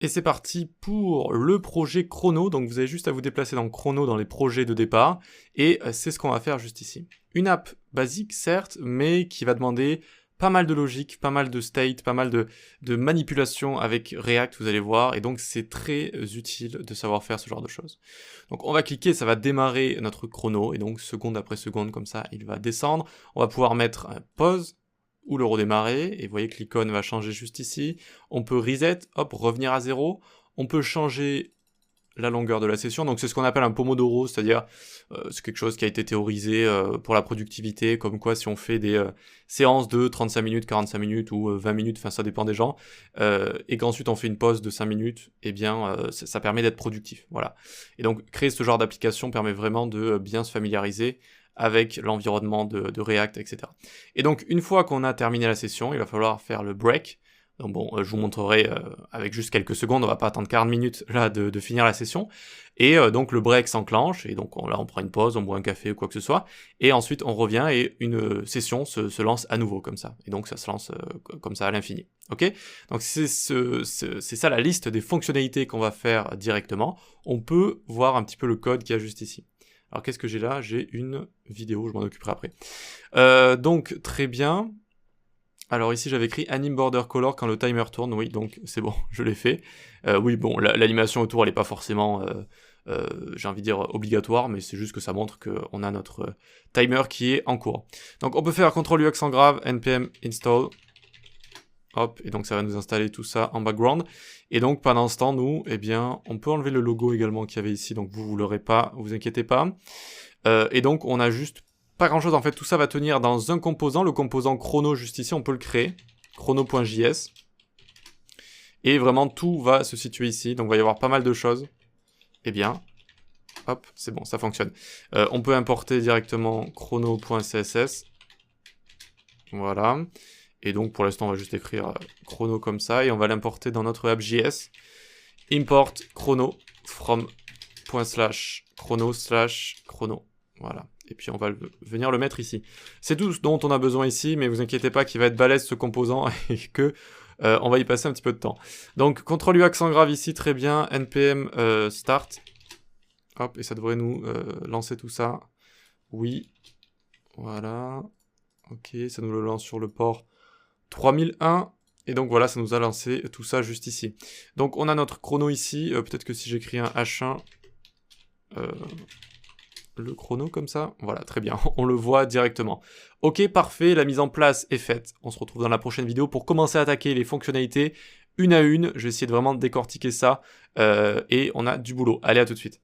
Et c'est parti pour le projet chrono. Donc vous avez juste à vous déplacer dans chrono dans les projets de départ. Et c'est ce qu'on va faire juste ici. Une app basique, certes, mais qui va demander pas mal de logique, pas mal de state, pas mal de manipulation avec React, vous allez voir. Et donc c'est très utile de savoir faire ce genre de choses. Donc on va cliquer, ça va démarrer notre chrono. Et donc seconde après seconde, comme ça, il va descendre. On va pouvoir mettre un pause ou le redémarrer, et vous voyez que l'icône va changer juste ici. On peut reset, hop, revenir à 0. On peut changer la longueur de la session, donc c'est ce qu'on appelle un pomodoro, c'est-à-dire c'est quelque chose qui a été théorisé pour la productivité, comme quoi si on fait des séances de 35 minutes, 45 minutes ou 20 minutes, enfin ça dépend des gens, et qu'ensuite on fait une pause de 5 minutes, eh bien ça permet d'être productif, voilà. Et donc créer ce genre d'application permet vraiment de bien se familiariser avec l'environnement de React, etc. Et donc, une fois qu'on a terminé la session, il va falloir faire le break. Donc bon, je vous montrerai avec juste quelques secondes, on va pas attendre 40 minutes là de finir la session. Et donc le break s'enclenche, et donc là on prend une pause, on boit un café ou quoi que ce soit, et ensuite on revient et une session se lance à nouveau comme ça. Et donc ça se lance comme ça à l'infini. Ok ? Donc c'est ça la liste des fonctionnalités qu'on va faire directement. On peut voir un petit peu le code qu'il y a juste ici. Alors qu'est-ce que j'ai là? J'ai une vidéo, je m'en occuperai après. Donc très bien. Alors ici j'avais écrit Anime Border Color quand le timer tourne, oui, donc c'est bon, je l'ai fait. Oui, bon, l'animation autour elle est pas forcément, j'ai envie de dire, obligatoire, mais c'est juste que ça montre qu'on a notre timer qui est en cours. Donc on peut faire CTRL UX en grave, npm install, hop, et donc ça va nous installer tout ça en background. Et donc pendant ce temps, nous, eh bien, on peut enlever le logo également qu'il y avait ici, donc vous l'aurez pas, vous inquiétez pas. Et donc on a juste pas grand chose, en fait tout ça va tenir dans un composant, le composant chrono juste ici, on peut le créer, chrono.js. Et vraiment tout va se situer ici, donc il va y avoir pas mal de choses. Eh bien, hop, c'est bon, ça fonctionne. On peut importer directement chrono.css. Voilà. Et donc pour l'instant on va juste écrire chrono comme ça et on va l'importer dans notre app.js. Import chrono from ./chrono/chrono. Voilà. Et puis on va venir le mettre ici. C'est tout ce dont on a besoin ici, mais vous inquiétez pas qu'il va être balèze ce composant et que on va y passer un petit peu de temps. Donc CTRL U accent grave ici, très bien. npm start. Hop, et ça devrait nous lancer tout ça. Oui. Voilà. Ok, ça nous le lance sur le port 3001, et donc voilà, ça nous a lancé tout ça juste ici. Donc on a notre chrono ici, peut-être que si j'écris un H1, le chrono comme ça, voilà, très bien, on le voit directement. Ok, parfait, la mise en place est faite. On se retrouve dans la prochaine vidéo pour commencer à attaquer les fonctionnalités une à une. Je vais essayer de vraiment décortiquer ça, et on a du boulot. Allez, à tout de suite.